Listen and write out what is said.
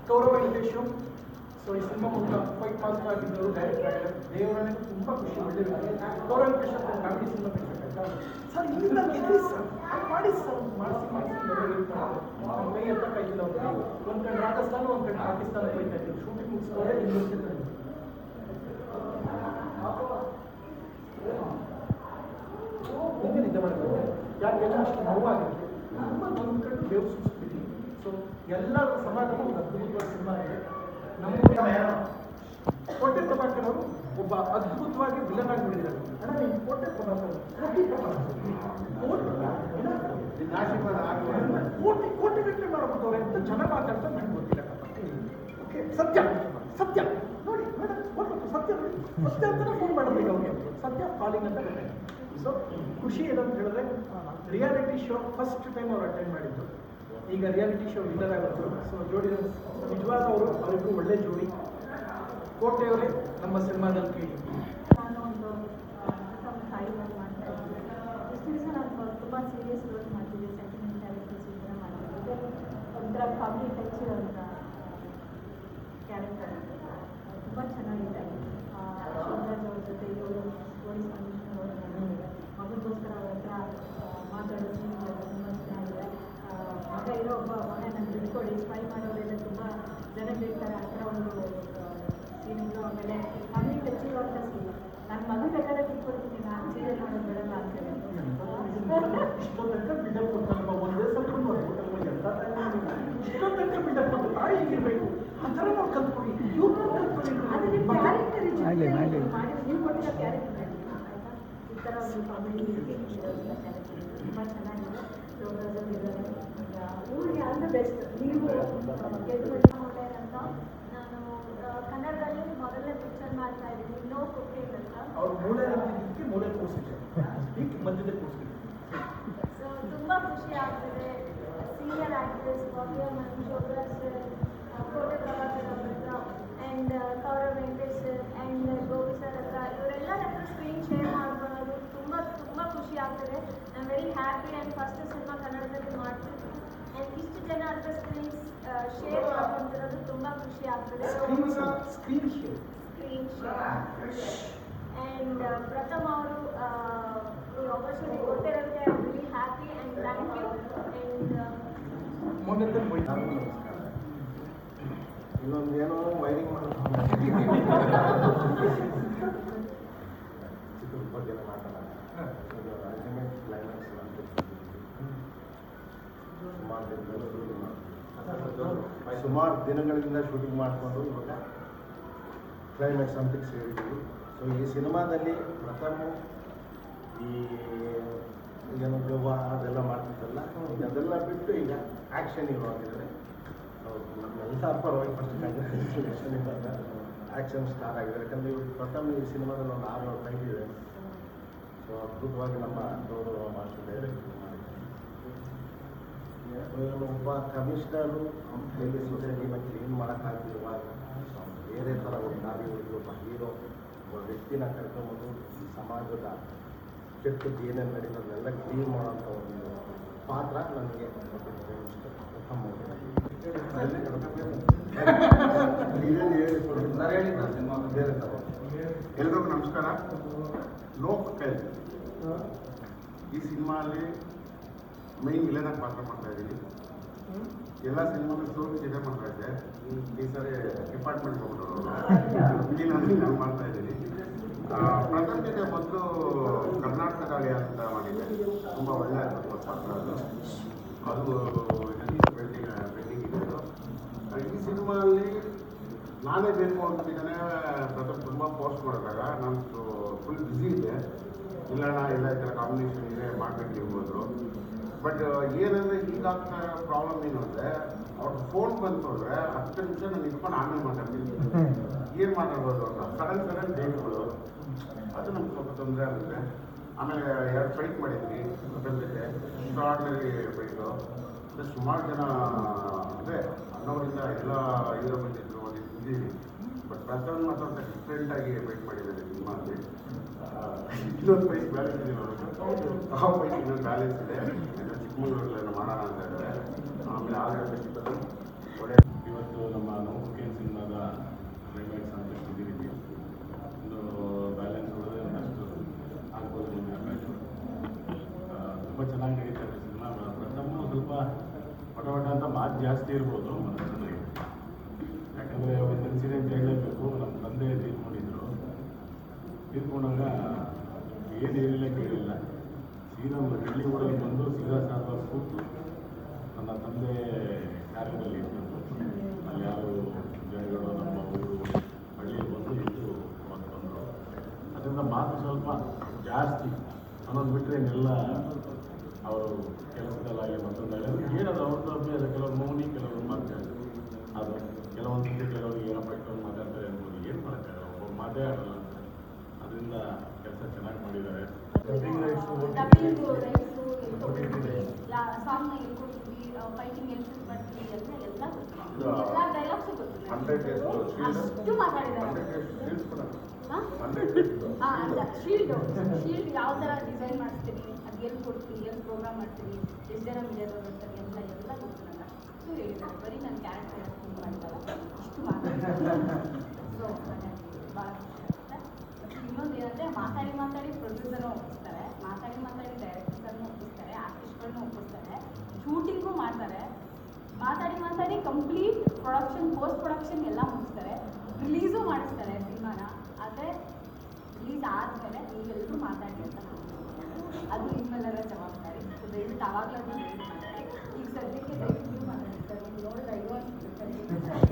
ಗೌರವ ವೆಂಕಟೇಶು. ಸೊ ಈ ಸಿನಿಮಾ ಮೂಲಕ ಫೈಟ್ ಮಾಸ್ಟರ್ ಆಗಿದ್ದವರು, ಡೈರೆಕ್ಟರ್ ಆಗಿದ್ದಾರೆ. ದೇವರನ್ನ ತುಂಬ ಖುಷಿ, ಒಳ್ಳೆ ಗೌರವ ವೆಂಕಟೇಶ್ ಅಂತ ಕಾಮಿಡಿ ಸಿನಿಮಾ ಬಿಡ್ಬೇಕಾಯ್ತಾ ಸರ್, ಇಲ್ಲಿಂದ ಗೆದ್ದಿ ಸರ್, ಮಾಡಿ ಸರ್, ಮಾಡಿಸಿ ನಮ್ಮ ಕೈ ಎತ್ತಕ್ಕಾಗಿಲ್ಲ. ಅವ್ರು ಒಂದು ಕಡೆ ರಾಜಸ್ಥಾನ, ಒಂದು ಕಡೆ ಪಾಕಿಸ್ತಾನ ಹೋಯ್ತಾ ಇದ್ರು. ಶೂಟಿಂಗ್ ಮುಗಿಸ್ಕೊಂಡ್ರೆ ಇಲ್ಲಿ ಹಿಂಗೆ ನಿದ್ದೆ ಮಾಡಬೇಕು. ಯಾಕೆಲ್ಲ ಅಷ್ಟು ನೋವಾಗಿದೆ, ತುಂಬ ನೊಂದ್ಕೊಂಡು ಬೇವು ಸುರಿಸ್ಬಿಟ್ಟಿದ್ದೀನಿ. ಸೊ ಎಲ್ಲರ ಸಮಾಗಮ ಒಂದು ಅದ್ಭುತವಾದ ಸಿನಿಮಾ ಇದೆ. ನಮ್ಮ ಕೋಟೆ ಪ್ರಭಾಕರ್ ಅವರು ಒಬ್ಬ ಅದ್ಭುತವಾಗಿ ವಿಲನ್ ಆಗಿ ಬಿಟ್ಟಿದ್ದಾರೆ. ಅಣ್ಣ ನೀವು ಕೋಟೆ ಪ್ರಭಾಕರ್ ಕೋಟಿ ಗಟ್ಟಲೆ ಮಾಡ್ಬಿಟ್ಟವ್ರೆ ಅಂತ ಜನ ಮಾತಾಡ್ತಾರೆ, ನನಗೆ ಗೊತ್ತಿಲ್ಲ. ಓಕೆ, ಸತ್ಯ ಸತ್ಯ ನೋಡಿ ಮೇಡಮ್, ಗೊತ್ತು ಸತ್ಯ ನೋಡಿ, ಸತ್ಯ ಅಂತಲೇ ಫೋನ್ ಮಾಡೋದು ಈಗ ಅವ್ರಿಗೆ, ಸತ್ಯ ಕಾಲಿಂಗ್ ಅಂತ ಗೊತ್ತಾಯ್ತು. ಸೊ ಖುಷಿ ಏನಂತ ಹೇಳಿದ್ರೆ, ರಿಯಾಲಿಟಿ ಶೋ ಫಸ್ಟ್ ಟೈಮ್ ಅವ್ರು ಅಟೆಂಡ್ ಮಾಡಿದ್ದು, ಈಗ ರಿಯಾಲಿಟಿ ಶೋ ವಿನ್ನರ್ ಆಗೋದು. ಸೊ ಜೋಡಿ ನಿಜವಾದ ಅವರಿಗೂ ಒಳ್ಳೆ ಜೋಡಿ. ಕೋಟೆಯವರೇ ನಮ್ಮ ಸಿನಿಮಾದಲ್ಲಿ ಕೇಳಿ. ನಾನು ಒಂದು ತಾಯಿನಲ್ಲಿ ಮಾಡ್ತಾ ಇದ್ದೆ. ಇಷ್ಟು ದಿವಸ ನಾನು ತುಂಬ ಸೀರಿಯಸ್ ರೋಲ್ ಮಾಡ್ತಿದ್ದೆ, ಸೆಂಟಿಮೆಂಟ್ ಕ್ಯಾರೆಕ್ಟರ್ಸ್ ಈ ಥರ ಮಾಡ್ತಿದ್ದೆ. ಒಂಥರ ಕಾಮಿಡಿ ಟಚ್ ಇರೋಂಥ ಕ್ಯಾರೆಕ್ಟರ್ ತುಂಬ ಚೆನ್ನಾಗಿದೆ. ಶಿವರಾಜ್ ಅವ್ರ ಜೊತೆ ಇವರು ಮಗನಿಗೋಸ್ಕರ ಅವ್ರ ಹತ್ರ ಮಾತಾಡೋ ಸೀನ್ ತುಂಬ ಚೆನ್ನಾಗಿದೆ. ಮಗ ಇರೋ ಒಬ್ಬ ಮಗ ನಾನು ಬಿಟ್ಕೊಡಿ, ಸ್ಪೈ ಮಾಡೋರೆಲ್ಲ ತುಂಬ ಜನ ಬೇಕಾರೆ ಆ ಥರ ಒಂದು ಸೀನ್ಗಳು. ಆಮೇಲೆ ಫ್ಯಾಮಿಲಿ ಟಚ್ ಇರುವಂಥ ಸೀನ್. ನನ್ನ ಮಗು ಬೇಕಾದ್ರೆ ಬಿಟ್ಕೊಡ್ತೀನಿ, ನಾನು ಸೀರಿಯಲ್ ಮಾಡೋದು ಬಿಡಲ್ಲ ಅಂತೇಳಿ. ಇಷ್ಟೊಂದು ಬಿಲ್ಡಪ್ ಕೊಡ್ತಾರಪ್ಪ, ಒಂದೇ ಸ್ವಲ್ಪ ಇಷ್ಟೊಂದು ಬಿಲ್ಡಪ್ ಕೊಟ್ಟು ತಾಯಿ ಹೀಗಿರ್ಬೇಕು ಆ ಥರ ನಾವು ಕಲ್ತ್ಕೊಳ್ಳಿ. ಅದು ನಿಮ್ಮ ಕ್ಯಾರೆಕ್ಟರ್ ನೀವು ಕೊಟ್ಟಿರೋ ಕ್ಯಾರೆಕ್ಟರ್ ಆಯಿತಾ, ಈ ಥರ ಒಂದು ಕಾಮಿಡಿ ಕ್ಯಾರೆಕ್ಟರ್ ತುಂಬ ಚೆನ್ನಾಗಿದೆ. ಇದ್ದಾರೆ ಊರಿಗೆ ಆಲ್ ದ ಬೆಸ್ಟ್. ನೀವು ಹೊಡೆ ಅಂತ ನಾನು ಕನ್ನಡದಲ್ಲಿ ಮೊದಲನೇ ಪಿಕ್ಚರ್ ಮಾಡ್ತಾ ಇದ್ದೀನಿ, ನೋ ಕುಕಿಂಗ್ ಅಂತ. ಅವ್ರು ಮೂಳೆ ಕೂರಿಸಿದ್ದಾರೆ, ಮಧ್ಯದಲ್ಲಿ ಕೂರಿಸಿದ್ದಾರೆ. ಸೊ ತುಂಬ ಖುಷಿ ಆಗ್ತಿದೆ. ಸೀನಿಯರ್ ಆ್ಯಕ್ಟ್ರೆಸ್ ಭವ್ಯ ಮತ್ತು ಶೋಭರಾಜ್ ಸರ್, ಕೋಟೆ ಪ್ರಭಾಕರ್ ಅವ್ರ ಹತ್ರ, and Gaurav Venkatesh sir and Gopi sir ಹತ್ರ, ಇವರೆಲ್ಲರ ಹತ್ರ ಸ್ಕ್ರೀನ್ ಶೇರ್ ಮಾಡ್ಕೊಳ್ಳೋದು ತುಂಬ ತುಂಬ ಖುಷಿ ಆಗ್ತದೆ. I am very happy. And first cinema ಕನ್ನಡದಲ್ಲಿ ಮಾಡ್ತಿದ್ದು ಆ್ಯಂಡ್ ಇಷ್ಟು ಜನ ಹತ್ರ ಸ್ಕ್ರೀನ್ಸ್ ಶೇರ್ ಮಾಡ್ಕೊತಿರೋದು ತುಂಬ ಖುಷಿ ಆಗ್ತದೆ. ಸ್ಕ್ರೀನ್ ಶೇರ್ ಆ್ಯಂಡ್ ಪ್ರಥಮ್ ಅವರು ಈ ಆಪರ್ಚುನಿಟಿ ಕೊಟ್ಟಿರೋದಕ್ಕೆ I am very happy and thank you. And ಇನ್ನೊಂದು ಏನೋ ವೈರಿಂಗ್ ಮಾಡೋದು ಚಿತ್ರದ ಬಗ್ಗೆ ಮಾತಾಡೋಣ. ಅಲ್ಟಿಮೇಟ್ ಕ್ಲೈಮ್ಯಾಕ್ಸ್ ಸುಮಾರು ದಿನಗಳಿಂದ ಶೂಟಿಂಗ್ ಮಾಡಿಕೊಂಡು ಇವಾಗ ಕ್ಲೈಮ್ಯಾಕ್ಸ್ ಹಂತಕ್ಕೆ ಸೇರಿದ್ದೀವಿ. ಸೊ ಈ ಸಿನಿಮಾದಲ್ಲಿ ಪ್ರಥಮ ಈ ಏನು ದೆವ್ವ ಅದೆಲ್ಲ ಮಾಡ್ತಿದ್ದಲ್ಲ, ಅದೆಲ್ಲ ಬಿಟ್ಟು ಈಗ ಆ್ಯಕ್ಷನ್ ಹೀರೋ ಆಗಿದ್ದಾರೆ. ನಮ್ಮೆಲ್ಲ ಪರವಾಗಿ ಫಸ್ಟ್ ಕಂಗ್ರ್ಯಾಚುಲೇಷನ್. ಇವಾಗ ಆ್ಯಕ್ಷನ್ ಸ್ಟಾರ್ ಆಗಿದ್ದಾರೆ. ಯಾಕಂದರೆ ಇವರು ಪ್ರಥಮ ಈ ಸಿನಿಮಾದಲ್ಲಿ ಒಂದು 6 ಫೈಟ್ ಇದೆ. ಸೊ ಅದ್ಭುತವಾಗಿ ನಮ್ಮ ಗೌರವ ಮಾಸ್ಟರ್ ಡೈರೆಕ್ಟ್ ಒಬ್ಬ ಕಮಿಷನರು ಹೇಗೆ ಸೊಸೈಟಿನ ಕ್ಲೀನ್ ಮಾಡೋಕ್ಕಾಗ್ತಿರುವಾಗ ಬೇರೆ ಥರ ಒಂದು ನಾವಿ ಹುಡುಗಿ ಒಬ್ಬ ಹೀರೋ ಒಬ್ಬ ವ್ಯಕ್ತಿನ ಕರ್ಕೊಂಬಂದು ಈ ಸಮಾಜದ ಕೆಟ್ಟದ್ದು ಏನೇನು ನಡೀತದೆಲ್ಲ ಕ್ಲೀನ್ ಮಾಡೋಂಥ ಒಂದು ಪಾತ್ರ ನನಗೆ ಎಲ್ರಿಗೂ ನಮಸ್ಕಾರ. ಲೋಕ್ ಕೈ ಈ ಸಿನಿಮಾಲಿ ಮೈನ್ ವಿಲನಾಗಿ ಪಾತ್ರ ಮಾಡ್ತಾ ಇದ್ದೀನಿ. ಎಲ್ಲ ಸಿನಿಮಾಗಳು ಸ್ಟೋರಿ ಇದೆ ಮಾಡ್ತಾ ಇದ್ದೆ. ಈ ಸರಿ ಡಿಪಾರ್ಟ್ಮೆಂಟ್ ಹೋಗ್ಬಿಟ್ಟು ನಾನು ಮಾಡ್ತಾ ಇದ್ದೀನಿ. ಪ್ರಥಮ ಜೊತೆ ಮೊದಲು ಕರ್ನಾಟಕ ದಾಳಿ ಅಂತ ಮಾಡಿದ್ದೆ, ತುಂಬ ಒಳ್ಳೆ ಪಾತ್ರ ಅದು ಪೆಂಡಿಂಗ್ ಇದೆ. ಈ ಸಿನಿಮಾಲ್ಲಿ ನಾನೇ ಬೇಕು ಅಂತಿದ್ದಾನೆ. ಪ್ರಥಮ ತುಂಬ ಪೋಸ್ಟ್ ಮಾಡಿದಾಗ ನಾನು ಫುಲ್ ಬ್ಯುಸಿ ಇದೆ, ಇಲ್ಲಣ್ಣ ಎಲ್ಲ ಈ ಥರ ಕಾಂಬಿನೇಷನ್ ಇದೆ ಮಾಡಬೇಕು ಇರ್ಬೋದು. ಬಟ್ ಏನಂದರೆ ಈಗಾಗ್ತಾ ಪ್ರಾಬ್ಲಮ್ ಏನು ಅಂದರೆ, ಅವ್ರ ಫೋನ್ ಬಂತು ಅಂದರೆ 10 ನಿಮಿಷ ನಾನು ಇಟ್ಕೊಂಡು ಆಮೇಲೆ ಮಾತಾಡ್ತೀನಿ. ಏನು ಮಾತಾಡ್ಬೋದು ಅಂತ ಸಡನ್ ಡೇಟ್ಗಳು, ಅದು ನಮ್ಗೆ ಸ್ವಲ್ಪ ತೊಂದರೆ ಆಗುತ್ತೆ. ಆಮೇಲೆ 2 ಫೈಟ್ ಮಾಡಿದ್ವಿ ಪ್ರಥಮ ಜೊತೆ, ಎಕ್ಸ್ಟ್ರಾರ್ಡಿನರಿ ಫೈಟು. ಅಂದರೆ ಸುಮಾರು ಜನ ಅಂದರೆ ಅನ್ನೋರಿಂದ ಎಲ್ಲ ಹೀರೋ ಬಂದಿದ್ರು, ಒಂದು ಇದ್ದೀವಿ. ಬಟ್ ಪ್ರಥಮ ಮಾತ್ರ ಡಿಫ್ರೆಂಟಾಗಿ ಫೈಟ್ ಮಾಡಿದ್ದಾರೆ ಸಿನಿಮಾದಲ್ಲಿ. ಇನ್ನೊಂದು ಫೈಟ್ ಬ್ಯಾಲೆನ್ಸ್ ಇದೆ ನೋಡೋದು, ಆ ಫೈಟ್ ಇನ್ನೊಂದು ಬ್ಯಾಲೆನ್ಸ್ ಇದೆ. ಚಿಕ್ಕಮಗಳೂರಲ್ಲಿ ಮಾಡೋಣ ಅಂತ ಇದ್ದಾರೆ. ಆಮೇಲೆ ಆಗ ಒಳ್ಳೆ ಇವತ್ತು ನಮ್ಮ ಇರ್ಬೋದು ಮತ್ತೆ ಚೆನ್ನಾಗಿದೆ. ಯಾಕಂದರೆ ಒಂದು ಇನ್ಸಿಡೆಂಟ್ ಹೇಳಲೇಬೇಕು. ನಮ್ಮ ತಂದೆ ತೀರ್ಕೊಂಡಾಗ ಏನು ಹೇಳಿಲ್ಲ ಕೇಳಿಲ್ಲ, ಸೀದಾ ಒಂದು ಹಳ್ಳಿ ಊರಲ್ಲಿ ಬಂದು ಸೀದಾ ಸಾಲ ಕೂತು ನನ್ನ ತಂದೆ ಕಾರ್ಯದಲ್ಲಿ ಇದ್ದು ಅಲ್ಲಿ ಯಾರು ಜನಗಳು ನಮ್ಮ ಊರು ಹಳ್ಳಿಯಲ್ಲಿ ಬಂದು ಇದ್ದು ಬಂದರು. ಅದರಿಂದ ಮಾತು ಸ್ವಲ್ಪ ಜಾಸ್ತಿ ಅನ್ನೋದು ಬಿಟ್ಟರೆ ಇನ್ನೆಲ್ಲ ಅವರು ಕೆಲಸದಲ್ಲಾಗಲಿ ಮತ್ತೊಂದಾಗಲಿ ಹೇಳೋದು ಅವ್ರದ್ದು ಅಭ್ಯಾಸ. ಕೆಲವರು ಮೌನಿ, ಕೆಲವರು ಮಾತಾಡ್ತಾರೆ. ಅದು ಕೆಲವೊಂದು ಸತಿ ಕೆಲವರಿಗೆ ಏನಪ್ಪ ಇಷ್ಟೊಂದು ಮಾತಾಡ್ತಾರೆ ಅನ್ಬೋದು, ಏನು ಮಾಡೋಕ್ಕಾಗಲ್ಲ, ಒಬ್ಬ ಮಾತೇ ಆಡಲ್ಲ. ಅದರಿಂದ ಕೆಲಸ ಚೆನ್ನಾಗಿ ಮಾಡಿದ್ದಾರೆ. ಡಬ್ಬಿಂಗು ರೈಸು ಹೇಳ್ಕೊಡ್ತೀವಿ, ಸಾಂಗ್ನ ಹೇಳ್ಕೊಡ್ತೀವಿ, ಫೈಟಿಂಗ್ ಹೇಳ್ಕೊಂಡು ಬರ್ತೀವಿ, ಎಲ್ಲ ಗೊತ್ತಿಲ್ಲ, ಎಲ್ಲ ಡೈಲಾಗ್ಸು ಗೊತ್ತಿಲ್ಲ. 100 days ಅಷ್ಟು ಮಾತಾಡಿದ್ದಾರೆ. ಅಲ್ಲ ಶೀಲ್ಡ್ ಯಾವ ಥರ ಡಿಸೈನ್ ಮಾಡಿಸ್ತೀನಿ, ಅದು ಎಲ್ಲಿ ಕೊಡ್ತೀನಿ, ಎಲ್ಲಿ ಪ್ರೋಗ್ರಾಮ್ ಮಾಡ್ತೀನಿ, ಎಷ್ಟು ಜನ ಮೀಡಿಯಾದವ್ರು ಇರ್ತಾರೆ, ಎಲ್ಲ ಗೊತ್ತು ನನಗೆ. ಅಷ್ಟು ಹೇಳಿದ್ದಾರೆ. ಬರೀ ನನ್ನ ಕ್ಯಾರೆಕ್ಟರ್ ತುಂಬ ಮಾಡಿದ್ದಾರೆ, ಇಷ್ಟು ಮಾತಾಡಿದ್ದಾರೆ. ಸೊ ನನಗೆ ಭಾಳ ಖುಷಿ ಆಗುತ್ತೆ. ಇನ್ನೊಂದು ಏನಂದರೆ ಮಾತಾಡಿ ಪ್ರೊಡ್ಯೂಸರ್ನೂ ಒಪ್ಪಿಸ್ತಾರೆ, ಮಾತಾಡಿ ಡೈರೆಕ್ಟರ್ಸನ್ನು ಒಪ್ಪಿಸ್ತಾರೆ, ಆರ್ಟಿಸ್ಟ್ಗಳನ್ನೂ ಒಪ್ಪಿಸ್ತಾರೆ, ಶೂಟಿಂಗು ಮಾಡ್ತಾರೆ. ಮಾತಾಡಿ ಕಂಪ್ಲೀಟ್ ಪ್ರೊಡಕ್ಷನ್, ಪೋಸ್ಟ್ ಪ್ರೊಡಕ್ಷನ್ ಎಲ್ಲ ಮುಗಿಸ್ತಾರೆ, ರಿಲೀಸು ಮಾಡಿಸ್ತಾರೆ ಸಿನಿಮಾನ. ಆದರೆ ರಿಲೀಸ್ ಆದಮೇಲೆ ನೀವೆಲ್ಲರೂ ಮಾತಾಡಿ ಅಂತ ಅದು ನಿಮ್ಮೆಲ್ಲರ ಜವಾಬ್ದಾರಿ. ದಯವಿಟ್ಟು ಆವಾಗಲೂ ದಯವಿಟ್ಟು ಮಾತಾಡಿ. ಈಗ ಸದ್ಯಕ್ಕೆ